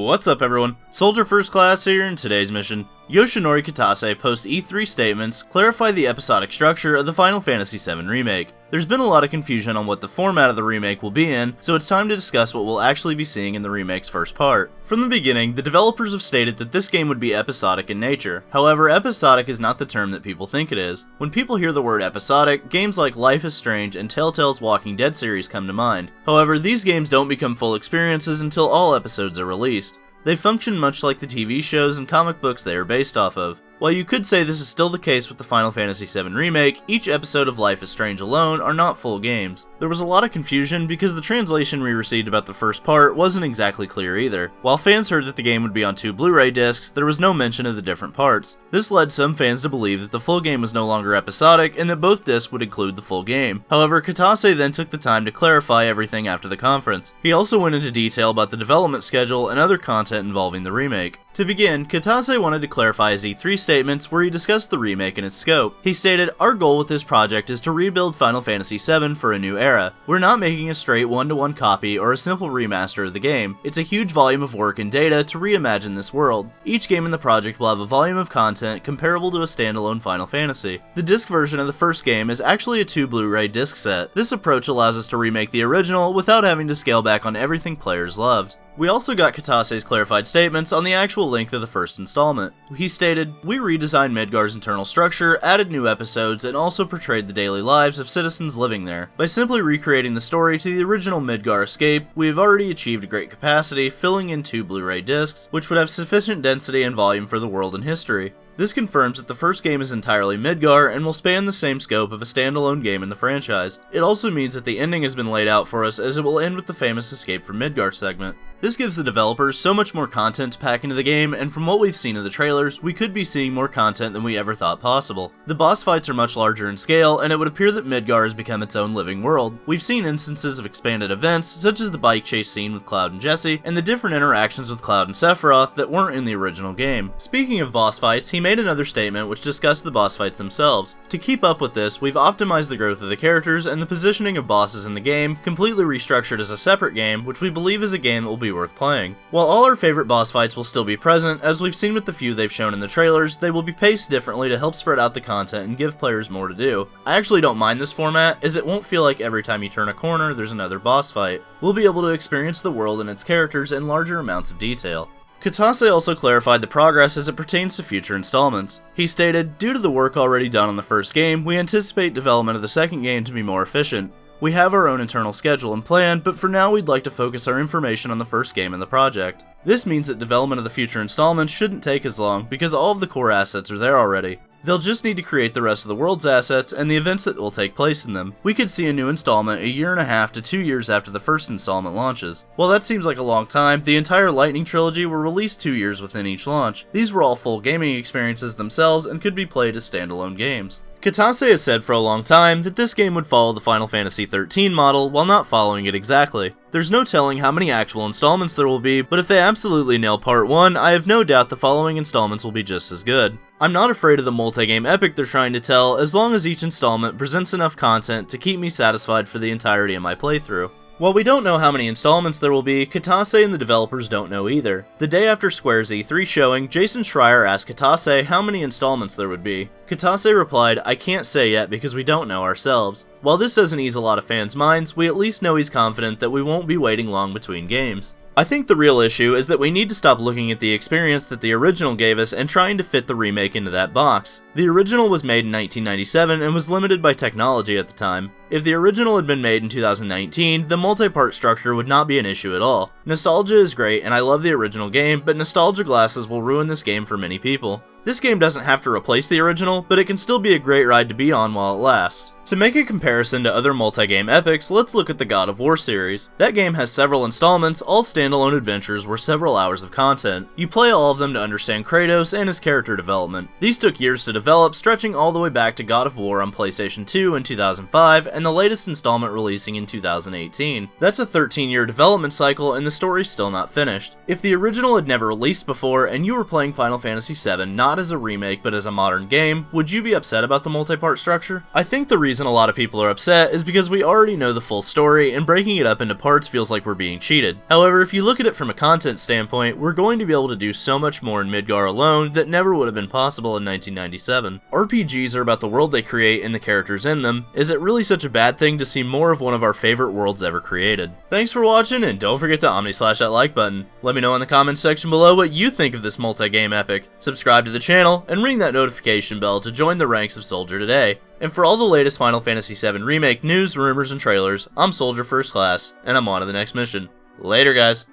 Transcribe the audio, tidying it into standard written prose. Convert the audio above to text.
What's up everyone, Soldier First Class here. In today's mission, Yoshinori Kitase post E3 statements clarify the episodic structure of the Final Fantasy VII Remake. There's been a lot of confusion on what the format of the remake will be in, so it's time to discuss what we'll actually be seeing in the remake's first part. From the beginning, the developers have stated that this game would be episodic in nature. However, episodic is not the term that people think it is. When people hear the word episodic, games like Life is Strange and Telltale's Walking Dead series come to mind. However, these games don't become full experiences until all episodes are released. They function much like the TV shows and comic books they are based off of. While you could say this is still the case with the Final Fantasy VII Remake, each episode of Life is Strange alone are not full games. There was a lot of confusion because the translation we received about the first part wasn't exactly clear either. While fans heard that the game would be on 2 Blu-ray discs, there was no mention of the different parts. This led some fans to believe that the full game was no longer episodic and that both discs would include the full game. However, Kitase then took the time to clarify everything after the conference. He also went into detail about the development schedule and other content involving the remake. To begin, Kitase wanted to clarify his E3 statements where he discussed the remake and its scope. He stated, "Our goal with this project is to rebuild Final Fantasy VII for a new era. We're not making a straight one-to-one copy or a simple remaster of the game. It's a huge volume of work and data to reimagine this world. Each game in the project will have a volume of content comparable to a standalone Final Fantasy. The disc version of the first game is actually a 2 Blu-ray disc set. This approach allows us to remake the original without having to scale back on everything players loved." We also got Kitase's clarified statements on the actual length of the first installment. He stated, "We redesigned Midgar's internal structure, added new episodes, and also portrayed the daily lives of citizens living there. By simply recreating the story to the original Midgar escape, we have already achieved a great capacity, filling in 2 Blu-ray discs, which would have sufficient density and volume for the world and history." This confirms that the first game is entirely Midgar and will span the same scope of a standalone game in the franchise. It also means that the ending has been laid out for us, as it will end with the famous Escape from Midgar segment. This gives the developers so much more content to pack into the game, and from what we've seen in the trailers, we could be seeing more content than we ever thought possible. The boss fights are much larger in scale, and it would appear that Midgar has become its own living world. We've seen instances of expanded events, such as the bike chase scene with Cloud and Jessie, and the different interactions with Cloud and Sephiroth that weren't in the original game. Speaking of boss fights, he made another statement which discussed the boss fights themselves. To keep up with this, we've optimized the growth of the characters and the positioning of bosses in the game, completely restructured as a separate game, which we believe is a game that will be worth playing. While all our favorite boss fights will still be present, as we've seen with the few they've shown in the trailers, they will be paced differently to help spread out the content and give players more to do. I actually don't mind this format, as it won't feel like every time you turn a corner there's another boss fight. We'll be able to experience the world and its characters in larger amounts of detail. Kitase also clarified the progress as it pertains to future installments. He stated, "Due to the work already done on the first game, we anticipate development of the second game to be more efficient. We have our own internal schedule and plan, but for now we'd like to focus our information on the first game in the project." This means that development of the future installments shouldn't take as long, because all of the core assets are there already. They'll just need to create the rest of the world's assets and the events that will take place in them. We could see a new installment 1.5 to 2 years after the first installment launches. While that seems like a long time, the entire Lightning trilogy were released 2 years within each launch. These were all full gaming experiences themselves and could be played as standalone games. Kitase has said for a long time that this game would follow the Final Fantasy XIII model while not following it exactly. There's no telling how many actual installments there will be, but if they absolutely nail part 1, I have no doubt the following installments will be just as good. I'm not afraid of the multi-game epic they're trying to tell, as long as each installment presents enough content to keep me satisfied for the entirety of my playthrough. While we don't know how many installments there will be, Kitase and the developers don't know either. The day after Square's E3 showing, Jason Schreier asked Kitase how many installments there would be. Kitase replied, "I can't say yet because we don't know ourselves." While this doesn't ease a lot of fans' minds, we at least know he's confident that we won't be waiting long between games. I think the real issue is that we need to stop looking at the experience that the original gave us and trying to fit the remake into that box. The original was made in 1997 and was limited by technology at the time. If the original had been made in 2019, the multi-part structure would not be an issue at all. Nostalgia is great and I love the original game, but nostalgia glasses will ruin this game for many people. This game doesn't have to replace the original, but it can still be a great ride to be on while it lasts. To make a comparison to other multi-game epics, let's look at the God of War series. That game has several installments, all standalone adventures worth several hours of content. You play all of them to understand Kratos and his character development. These took years to develop, stretching all the way back to God of War on PlayStation 2 in 2005, and the latest installment releasing in 2018. That's a 13-year development cycle, and the story's still not finished. If the original had never released before, and you were playing Final Fantasy VII not as a remake but as a modern game, would you be upset about the multi-part structure? I think the reason reason a lot of people are upset is because we already know the full story, and breaking it up into parts feels like we're being cheated. However, if you look at it from a content standpoint, we're going to be able to do so much more in Midgar alone that never would have been possible in 1997. RPGs are about the world they create and the characters in them. Is it really such a bad thing to see more of one of our favorite worlds ever created? Thanks for watching, and don't forget to omni-slash that like button. Let me know in the comments section below what you think of this multi-game epic. Subscribe to the channel, and ring that notification bell to join the ranks of Soldier today. And for all the latest Final Fantasy VII Remake news, rumors, and trailers, I'm Soldier First Class, and I'm on to the next mission. Later, guys.